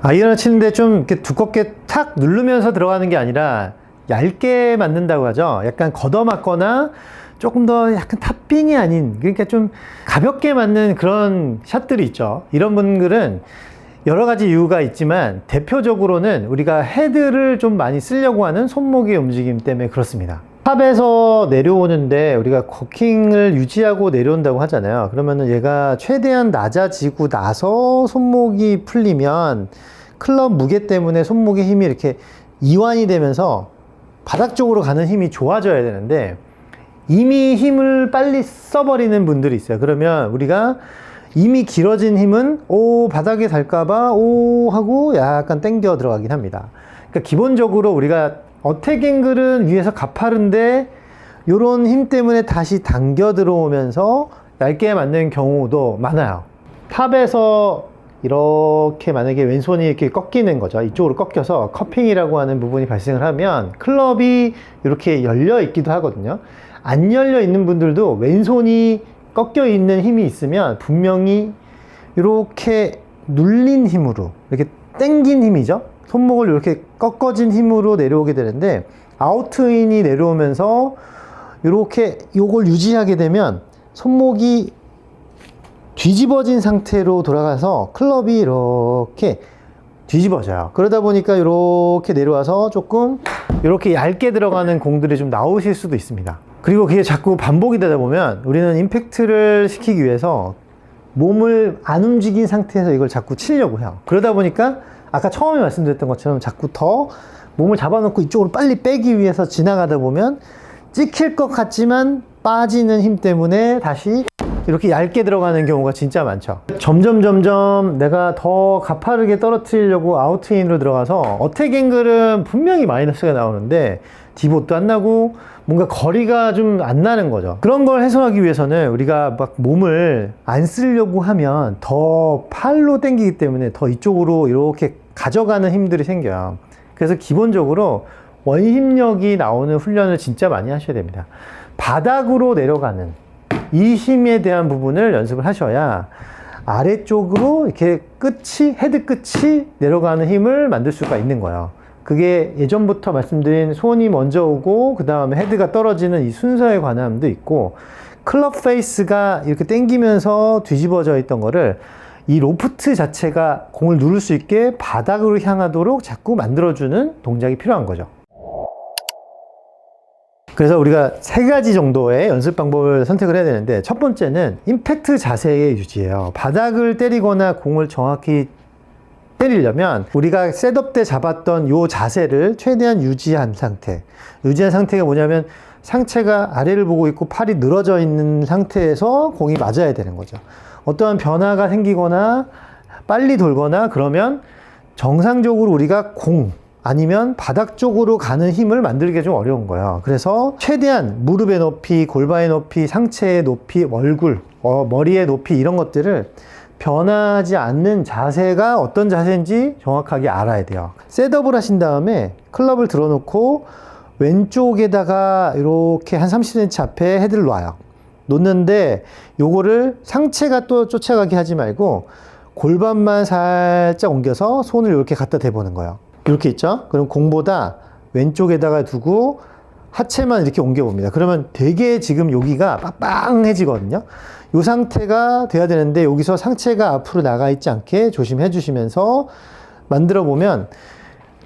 아이언을 치는데 좀 이렇게 두껍게 탁 누르면서 들어가는 게 아니라 얇게 맞는다고 하죠. 약간 걷어맞거나 조금 더 약간 탑빙이 아닌, 그러니까 좀 가볍게 맞는 그런 샷들이 있죠. 이런 분들은 여러 가지 이유가 있지만 대표적으로는 우리가 헤드를 좀 많이 쓰려고 하는 손목의 움직임 때문에 그렇습니다. 탑에서 내려오는데 우리가 코킹을 유지하고 내려온다고 하잖아요. 그러면은 얘가 최대한 낮아지고 나서 손목이 풀리면 클럽 무게 때문에 손목의 힘이 이렇게 이완이 되면서 바닥 쪽으로 가는 힘이 좋아져야 되는데 이미 힘을 빨리 써버리는 분들이 있어요. 그러면 우리가 이미 길어진 힘은 바닥에 닿을까봐 하고 약간 당겨 들어가긴 합니다. 그러니까 기본적으로 우리가 어택 앵글은 위에서 가파른데 요런 힘 때문에 다시 당겨 들어오면서 얇게 맞는 경우도 많아요. 탑에서 이렇게 만약에 왼손이 이렇게 꺾이는 거죠. 이쪽으로 꺾여서 커핑이라고 하는 부분이 발생을 하면 클럽이 이렇게 열려 있기도 하거든요. 안 열려 있는 분들도 왼손이 꺾여 있는 힘이 있으면 분명히 이렇게 눌린 힘으로, 이렇게 당긴 힘이죠. 손목을 이렇게 꺾어진 힘으로 내려오게 되는데 아웃인이 내려오면서 이렇게 요걸 유지하게 되면 손목이 뒤집어진 상태로 돌아가서 클럽이 이렇게 뒤집어져요. 그러다 보니까 이렇게 내려와서 조금 이렇게 얇게 들어가는 공들이 좀 나오실 수도 있습니다. 그리고 그게 자꾸 반복이 되다 보면 우리는 임팩트를 시키기 위해서 몸을 안 움직인 상태에서 이걸 자꾸 치려고 해요. 그러다 보니까 아까 처음에 말씀드렸던 것처럼 자꾸 더 몸을 잡아놓고 이쪽으로 빨리 빼기 위해서 지나가다 보면 찍힐 것 같지만 빠지는 힘 때문에 다시 이렇게 얇게 들어가는 경우가 진짜 많죠. 점점 내가 더 가파르게 떨어뜨리려고 아웃인으로 들어가서 어택 앵글은 분명히 마이너스가 나오는데 디봇도 안 나고 뭔가 거리가 좀 안 나는 거죠. 그런 걸 해소하기 위해서는 우리가 막 몸을 안 쓰려고 하면 더 팔로 당기기 때문에 더 이쪽으로 이렇게 가져가는 힘들이 생겨요. 그래서 기본적으로 원심력이 나오는 훈련을 진짜 많이 하셔야 됩니다. 바닥으로 내려가는 이 힘에 대한 부분을 연습을 하셔야 아래쪽으로 이렇게 헤드 끝이 내려가는 힘을 만들 수가 있는 거예요. 그게 예전부터 말씀드린 손이 먼저 오고 그 다음에 헤드가 떨어지는 이 순서에 관함도 있고, 클럽 페이스가 이렇게 당기면서 뒤집어져 있던 거를 이 로프트 자체가 공을 누를 수 있게 바닥으로 향하도록 자꾸 만들어주는 동작이 필요한 거죠. 그래서 우리가 3가지 정도의 연습 방법을 선택을 해야 되는데, 첫 번째는 임팩트 자세의 유지예요. 바닥을 때리거나 공을 정확히 때리려면 우리가 셋업 때 잡았던 요 자세를 최대한 유지한 상태. 유지한 상태가 뭐냐면 상체가 아래를 보고 있고 팔이 늘어져 있는 상태에서 공이 맞아야 되는 거죠. 어떠한 변화가 생기거나 빨리 돌거나 그러면 정상적으로 우리가 공 아니면 바닥 쪽으로 가는 힘을 만들기가 좀 어려운 거예요. 그래서 최대한 무릎의 높이, 골반의 높이, 상체의 높이, 얼굴, 머리의 높이 이런 것들을 변하지 않는 자세가 어떤 자세인지 정확하게 알아야 돼요. 셋업을 하신 다음에 클럽을 들어놓고 왼쪽에다가 이렇게 한 30cm 앞에 헤드를 놔요. 놓는데 요거를 상체가 또 쫓아가게 하지 말고 골반만 살짝 옮겨서 손을 이렇게 갖다 대보는 거예요. 이렇게 있죠? 그럼 공보다 왼쪽에다가 두고 하체만 이렇게 옮겨봅니다. 그러면 되게 지금 여기가 빵빵해지거든요. 이 상태가 돼야 되는데 여기서 상체가 앞으로 나가 있지 않게 조심해 주시면서 만들어 보면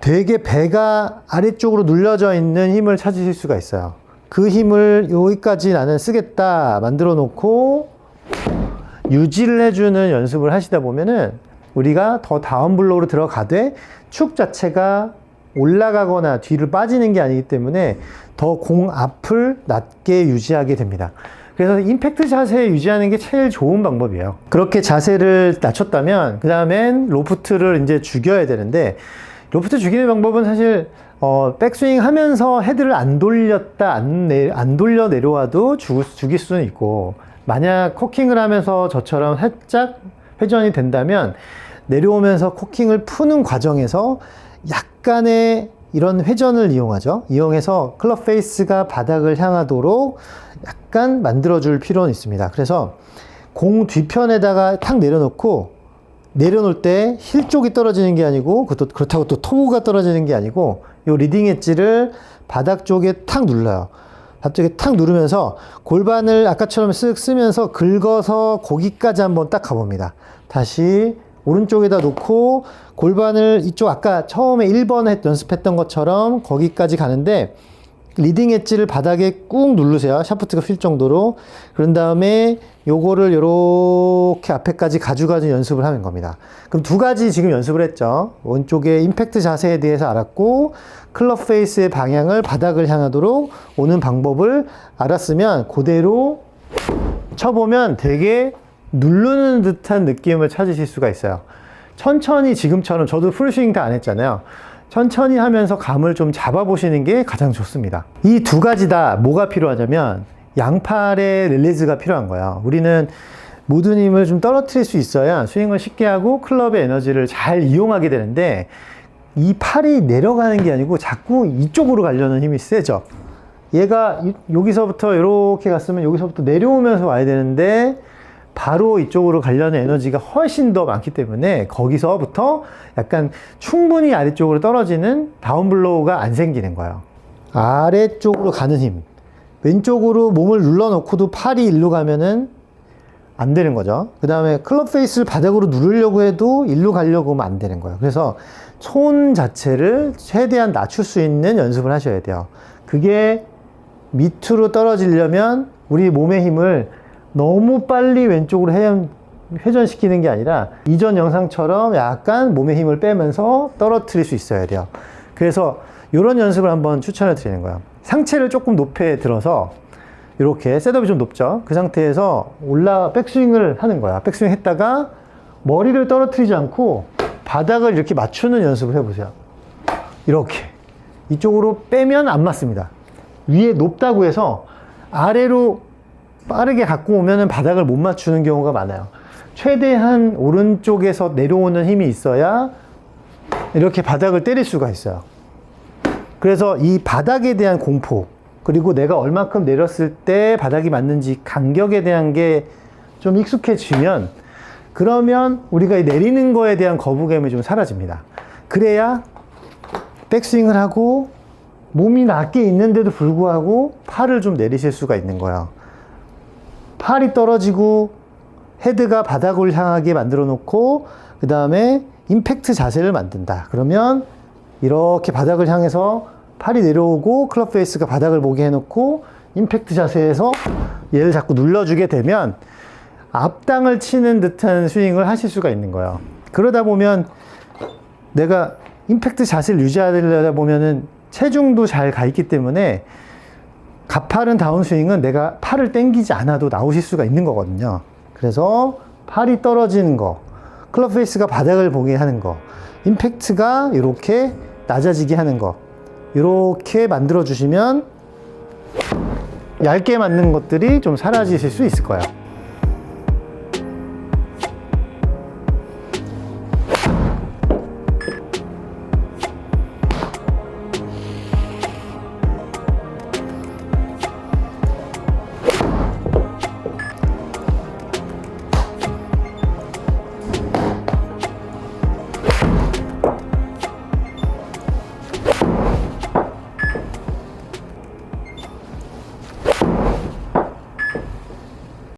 되게 배가 아래쪽으로 눌려져 있는 힘을 찾으실 수가 있어요. 그 힘을 여기까지 나는 쓰겠다 만들어 놓고 유지를 해주는 연습을 하시다 보면은 우리가 더 다운블로우로 들어가되 축 자체가 올라가거나 뒤를 빠지는 게 아니기 때문에 더 공 앞을 낮게 유지하게 됩니다. 그래서 임팩트 자세 유지하는 게 제일 좋은 방법이에요. 그렇게 자세를 낮췄다면 그 다음엔 로프트를 이제 죽여야 되는데, 로프트 죽이는 방법은 사실 백스윙 하면서 헤드를 안 돌렸다 안 돌려 내려와도 죽일 수는 있고, 만약 코킹을 하면서 저처럼 살짝 회전이 된다면 내려오면서 코킹을 푸는 과정에서 약간의 이런 회전을 이용해서 클럽 페이스가 바닥을 향하도록 약간 만들어줄 필요는 있습니다. 그래서 공 뒤편에다가 탁 내려놓고 내려놓을 때 힐 쪽이 떨어지는 게 아니고, 그렇다고 또 토우가 떨어지는 게 아니고, 요 리딩 엣지를 바닥 쪽에 탁 눌러요. 바닥 쪽에 탁 누르면서 골반을 아까처럼 쓱 쓰면서 긁어서 거기까지 한번 딱 가봅니다. 다시 오른쪽에다 놓고 골반을 이쪽 아까 처음에 1번 연습했던 것처럼 거기까지 가는데, 리딩 엣지를 바닥에 꾹 누르세요. 샤프트가 휠 정도로. 그런 다음에 요거를 요렇게 앞에까지 가져가는 연습을 하는 겁니다. 그럼 두 가지 지금 연습을 했죠. 왼쪽에 임팩트 자세에 대해서 알았고, 클럽 페이스의 방향을 바닥을 향하도록 오는 방법을 알았으면 그대로 쳐보면 되게 누르는 듯한 느낌을 찾으실 수가 있어요. 천천히 지금처럼, 저도 풀스윙 다 안 했잖아요. 천천히 하면서 감을 좀 잡아보시는 게 가장 좋습니다. 이 두 가지 다 뭐가 필요하냐면 양팔의 릴리즈가 필요한 거예요. 우리는 모든 힘을 좀 떨어뜨릴 수 있어야 스윙을 쉽게 하고 클럽의 에너지를 잘 이용하게 되는데, 이 팔이 내려가는 게 아니고 자꾸 이쪽으로 가려는 힘이 세죠. 얘가 여기서부터 이렇게 갔으면 여기서부터 내려오면서 와야 되는데 바로 이쪽으로 가려는 에너지가 훨씬 더 많기 때문에 거기서부터 약간 충분히 아래쪽으로 떨어지는 다운블로우가 안 생기는 거예요. 아래쪽으로 가는 힘, 왼쪽으로 몸을 눌러놓고도 팔이 일로 가면은 안 되는 거죠. 그 다음에 클럽 페이스를 바닥으로 누르려고 해도 일로 가려고 하면 안 되는 거예요. 그래서 손 자체를 최대한 낮출 수 있는 연습을 하셔야 돼요. 그게 밑으로 떨어지려면 우리 몸의 힘을 너무 빨리 왼쪽으로 회전시키는 게 아니라 이전 영상처럼 약간 몸의 힘을 빼면서 떨어뜨릴 수 있어야 돼요. 그래서 이런 연습을 한번 추천을 드리는 거예요. 상체를 조금 높게 들어서 이렇게 셋업이 좀 높죠. 그 상태에서 백스윙을 하는 거야. 백스윙 했다가 머리를 떨어뜨리지 않고 바닥을 이렇게 맞추는 연습을 해보세요. 이렇게 이쪽으로 빼면 안 맞습니다. 위에 높다고 해서 아래로 빠르게 갖고 오면은 바닥을 못 맞추는 경우가 많아요. 최대한 오른쪽에서 내려오는 힘이 있어야 이렇게 바닥을 때릴 수가 있어요. 그래서 이 바닥에 대한 공포, 그리고 내가 얼마큼 내렸을 때 바닥이 맞는지 간격에 대한 게 좀 익숙해지면, 그러면 우리가 내리는 거에 대한 거부감이 좀 사라집니다. 그래야 백스윙을 하고 몸이 낮게 있는데도 불구하고 팔을 좀 내리실 수가 있는 거예요. 팔이 떨어지고 헤드가 바닥을 향하게 만들어 놓고 그 다음에 임팩트 자세를 만든다. 그러면 이렇게 바닥을 향해서 팔이 내려오고 클럽 페이스가 바닥을 보게 해놓고 임팩트 자세에서 얘를 자꾸 눌러주게 되면 앞땅을 치는 듯한 스윙을 하실 수가 있는 거예요. 그러다 보면 내가 임팩트 자세를 유지하려다 보면은 체중도 잘 가 있기 때문에 가파른 다운스윙은 내가 팔을 당기지 않아도 나오실 수가 있는 거거든요. 그래서 팔이 떨어지는 거, 클럽 페이스가 바닥을 보게 하는 거, 임팩트가 이렇게 낮아지게 하는 거, 이렇게 만들어 주시면 얇게 맞는 것들이 좀 사라지실 수 있을 거예요.